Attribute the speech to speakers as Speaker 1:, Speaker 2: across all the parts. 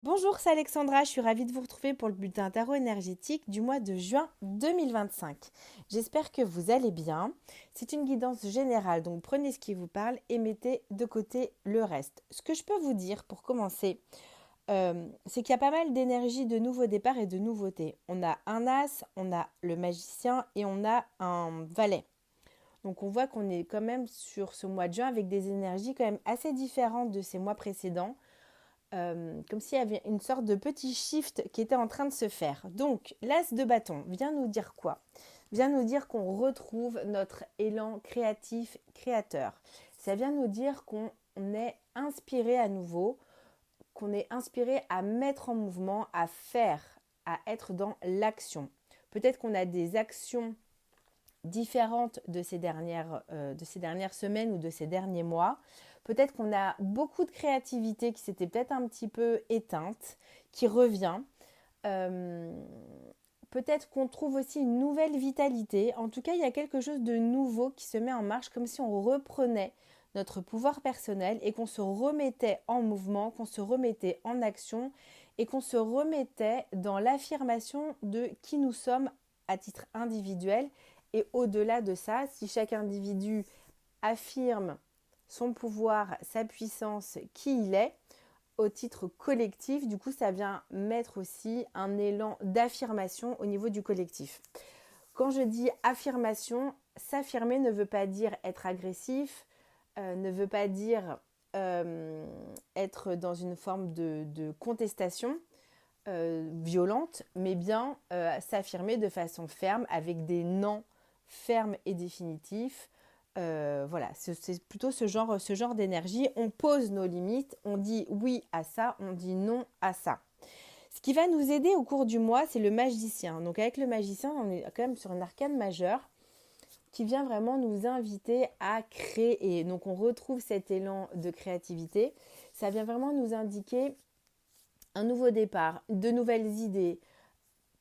Speaker 1: Bonjour, c'est Alexandra, je suis ravie de vous retrouver pour le bulletin tarot énergétique du mois de juin 2025. J'espère que vous allez bien. C'est une guidance générale, donc prenez ce qui vous parle et mettez de côté le reste. Ce que je peux vous dire pour commencer, c'est qu'il y a pas mal d'énergie de nouveaux départs et de nouveautés. On a un as, on a le magicien et on a un valet. Donc on voit qu'on est quand même sur ce mois de juin avec des énergies quand même assez différentes de ces mois précédents, comme s'il y avait une sorte de petit shift qui était en train de se faire. Donc, l'as de bâton vient nous dire quoi? Vient nous dire qu'on retrouve notre élan créatif, créateur. Ça vient nous dire qu'on est inspiré à nouveau, qu'on est inspiré à mettre en mouvement, à faire, à être dans l'action. Peut-être qu'on a des actions différentes de ces dernières semaines ou de ces derniers mois. Peut-être qu'on a beaucoup de créativité qui s'était peut-être un petit peu éteinte, qui revient. Euh, Peut-être qu'on trouve aussi une nouvelle vitalité. En tout cas, il y a quelque chose de nouveau qui se met en marche, comme si on reprenait notre pouvoir personnel et qu'on se remettait en mouvement, qu'on se remettait en action et qu'on se remettait dans l'affirmation de qui nous sommes à titre individuel. Et au-delà de ça, si chaque individu affirme son pouvoir, sa puissance, qui il est, au titre collectif, du coup, ça vient mettre aussi un élan d'affirmation au niveau du collectif. Quand je dis affirmation, s'affirmer ne veut pas dire être agressif, ne veut pas dire être dans une forme de contestation violente, mais bien s'affirmer de façon ferme avec des non fermes et définitifs. Voilà, c'est plutôt ce genre d'énergie. On pose nos limites, on dit oui à ça, on dit non à ça. Ce qui va nous aider au cours du mois, c'est le magicien. Donc avec le magicien, on est quand même sur une arcane majeure qui vient vraiment nous inviter à créer. Et donc on retrouve cet élan de créativité. Ça vient vraiment nous indiquer un nouveau départ, de nouvelles idées.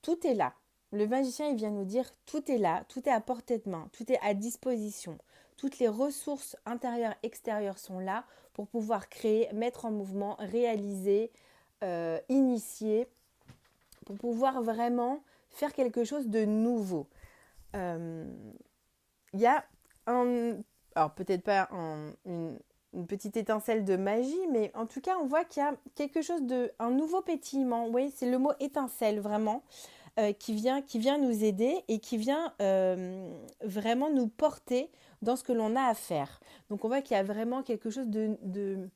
Speaker 1: Tout est là. Le magicien, il vient nous dire tout est là, tout est à portée de main, tout est à disposition. Toutes les ressources intérieures, extérieures sont là pour pouvoir créer, mettre en mouvement, réaliser, initier, pour pouvoir vraiment faire quelque chose de nouveau. Euh, Il y a un, alors peut-être pas une petite étincelle de magie, mais en tout cas, on voit qu'il y a quelque chose de, un nouveau pétillement. Oui, c'est le mot étincelle vraiment qui vient nous aider et qui vient vraiment nous porter dans ce que l'on a à faire. Donc on voit qu'il y a vraiment quelque chose de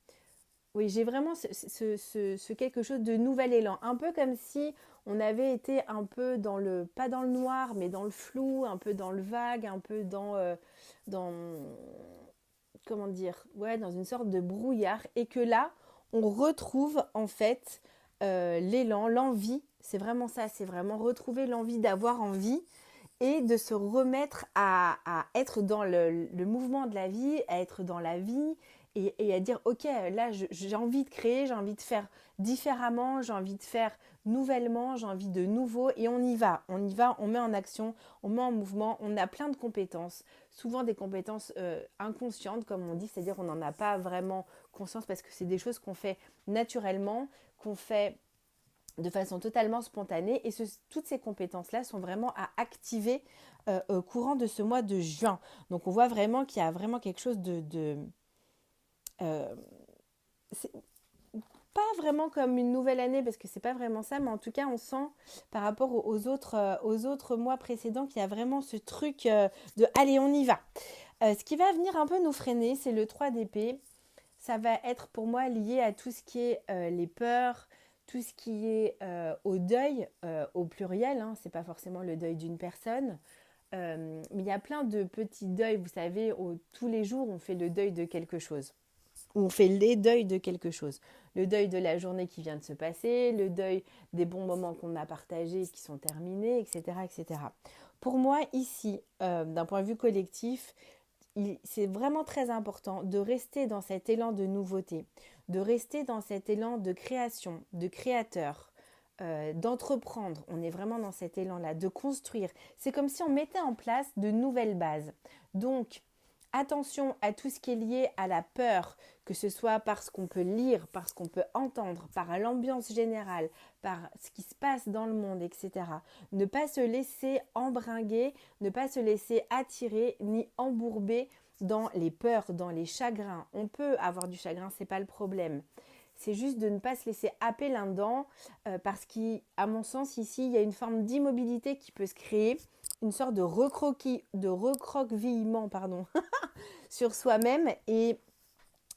Speaker 1: oui, j'ai vraiment ce quelque chose de nouvel élan. Un peu comme si on avait été un peu dans le, pas dans le noir, mais dans le flou, un peu dans le vague, un peu dans comment dire, ouais, dans une sorte de brouillard. Et que là, on retrouve en fait l'élan, l'envie. C'est vraiment ça, c'est vraiment retrouver l'envie d'avoir envie et de se remettre à être dans le mouvement de la vie, à être dans la vie et à dire ok, là j'ai envie de créer, j'ai envie de faire différemment, j'ai envie de faire nouvellement, j'ai envie de nouveau et on y va, on met en action, on met en mouvement, on a plein de compétences, souvent des compétences inconscientes comme on dit, c'est-à-dire on n'en a pas vraiment conscience parce que c'est des choses qu'on fait naturellement, qu'on fait de façon totalement spontanée et toutes ces compétences-là sont vraiment à activer au courant de ce mois de juin. Donc on voit vraiment qu'il y a vraiment quelque chose euh, c'est pas vraiment comme une nouvelle année parce que c'est pas vraiment ça, mais en tout cas on sent par rapport aux autres mois précédents qu'il y a vraiment ce truc de allez on y va. Ce qui va venir un peu nous freiner, c'est le 3 d'épée. Ça va être pour moi lié à tout ce qui est les peurs, tout ce qui est au deuil, au pluriel, hein, c'est pas forcément le deuil d'une personne, mais il y a plein de petits deuils, vous savez, tous les jours on fait le deuil de quelque chose, ou on fait les deuils de quelque chose. Le deuil de la journée qui vient de se passer, le deuil des bons moments qu'on a partagés qui sont terminés, etc. etc. Pour moi, ici, d'un point de vue collectif, c'est vraiment très important de rester dans cet élan de nouveauté, de rester dans cet élan de création, de créateur, d'entreprendre. On est vraiment dans cet élan-là, de construire. C'est comme si on mettait en place de nouvelles bases. Donc, attention à tout ce qui est lié à la peur, que ce soit par ce qu'on peut lire, par ce qu'on peut entendre, par l'ambiance générale, par ce qui se passe dans le monde, etc. Ne pas se laisser embringuer, ne pas se laisser attirer ni embourber dans les peurs, dans les chagrins. On peut avoir du chagrin, c'est pas le problème. C'est juste de ne pas se laisser happer là-dedans parce qu'à mon sens, ici, il y a une forme d'immobilité qui peut se créer, une sorte de recroquevillement sur soi-même et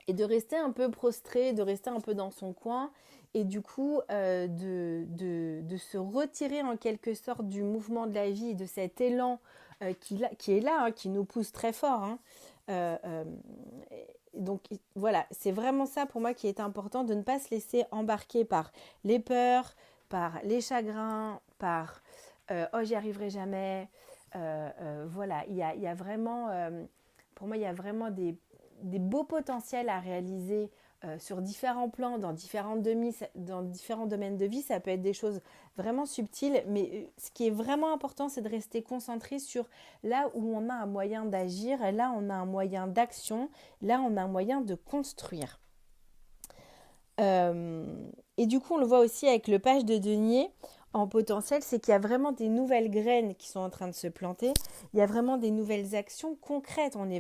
Speaker 1: de rester un peu prostré, de rester un peu dans son coin et du coup de se retirer en quelque sorte du mouvement de la vie, de cet élan qui est là, qui nous pousse très fort. Donc voilà, c'est vraiment ça pour moi qui est important, de ne pas se laisser embarquer par les peurs, par les chagrins, par oh j'y arriverai jamais. Voilà, il y a vraiment, pour moi il y a vraiment des beaux potentiels à réaliser sur différents plans, dans différents domaines de vie. Ça peut être des choses vraiment subtiles, mais ce qui est vraiment important, c'est de rester concentré sur là où on a un moyen d'agir, là on a un moyen d'action, là on a un moyen de construire. Et du coup, on le voit aussi avec le page de denier en potentiel, c'est qu'il y a vraiment des nouvelles graines qui sont en train de se planter. Il y a vraiment des nouvelles actions concrètes. On n'est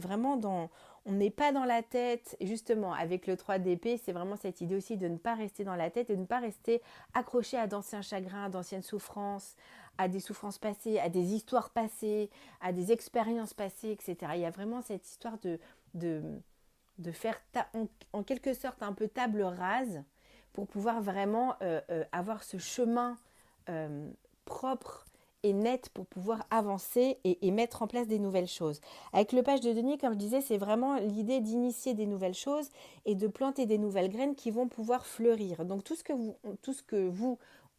Speaker 1: pas dans la tête. Et justement, avec le 3 d'épée, c'est vraiment cette idée aussi de ne pas rester dans la tête et de ne pas rester accroché à d'anciens chagrins, à d'anciennes souffrances, à des souffrances passées, à des histoires passées, à des expériences passées, etc. Il y a vraiment cette histoire de faire en quelque sorte un peu table rase pour pouvoir vraiment avoir ce chemin propre et net pour pouvoir avancer et mettre en place des nouvelles choses. Avec le page de denier, comme je disais, c'est vraiment l'idée d'initier des nouvelles choses et de planter des nouvelles graines qui vont pouvoir fleurir. Donc tout ce que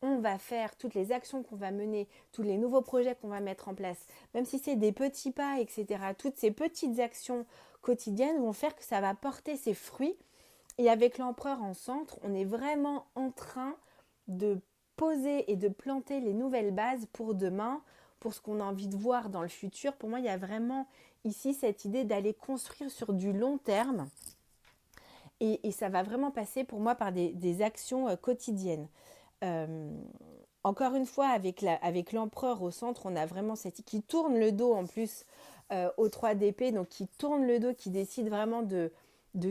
Speaker 1: on va faire, toutes les actions qu'on va mener, tous les nouveaux projets qu'on va mettre en place, même si c'est des petits pas, etc., toutes ces petites actions quotidiennes vont faire que ça va porter ses fruits. Et avec l'empereur en centre, on est vraiment en train de poser et de planter les nouvelles bases pour demain, pour ce qu'on a envie de voir dans le futur. Pour moi, il y a vraiment ici cette idée d'aller construire sur du long terme. Et ça va vraiment passer pour moi par des actions quotidiennes. Encore une fois, avec l'empereur au centre, on a vraiment cette qui tourne le dos en plus au 3 d'épée, donc qui tourne le dos, qui décide vraiment de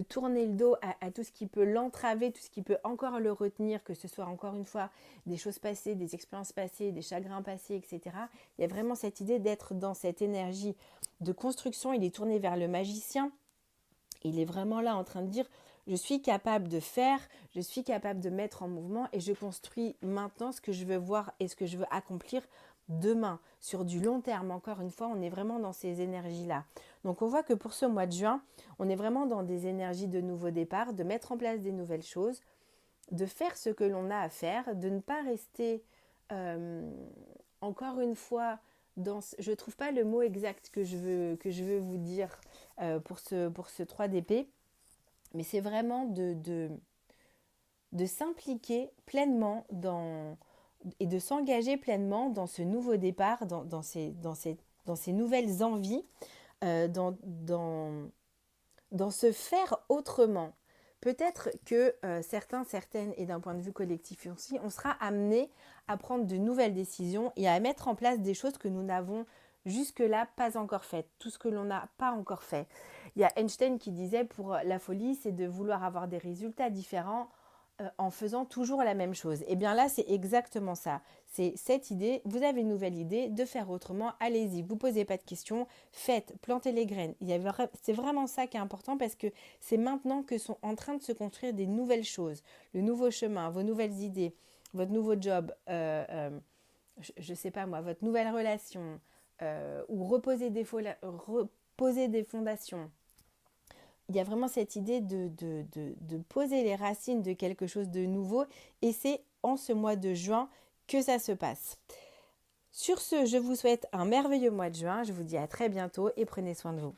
Speaker 1: tourner le dos à tout ce qui peut l'entraver, tout ce qui peut encore le retenir, que ce soit encore une fois des choses passées, des expériences passées, des chagrins passés, etc. Il y a vraiment cette idée d'être dans cette énergie de construction. Il est tourné vers le magicien. Il est vraiment là en train de dire « Je suis capable de faire, je suis capable de mettre en mouvement et je construis maintenant ce que je veux voir et ce que je veux accomplir demain. » Sur du long terme, encore une fois, on est vraiment dans ces énergies-là. Donc on voit que pour ce mois de juin, on est vraiment dans des énergies de nouveau départ, de mettre en place des nouvelles choses, de faire ce que l'on a à faire, de ne pas rester, encore une fois, je ne trouve pas le mot exact que je veux vous dire pour ce 3 d'épée, mais c'est vraiment de s'impliquer pleinement et de s'engager pleinement dans ce nouveau départ, dans ces nouvelles envies, dans se faire autrement. Peut-être que certaines, et d'un point de vue collectif aussi, on sera amené à prendre de nouvelles décisions et à mettre en place des choses que nous n'avons jusque-là pas encore faites, tout ce que l'on n'a pas encore fait. Il y a Einstein qui disait pour la folie, c'est de vouloir avoir des résultats différents en faisant toujours la même chose. Et bien là, c'est exactement ça. C'est cette idée, vous avez une nouvelle idée de faire autrement, allez-y, vous ne posez pas de questions, faites, plantez les graines. C'est vraiment ça qui est important parce que c'est maintenant que sont en train de se construire des nouvelles choses, le nouveau chemin, vos nouvelles idées, votre nouveau job, je ne sais pas moi, votre nouvelle relation, ou reposer des fondations. Il y a vraiment cette idée de poser les racines de quelque chose de nouveau et c'est en ce mois de juin que ça se passe. Sur ce, je vous souhaite un merveilleux mois de juin. Je vous dis à très bientôt et prenez soin de vous.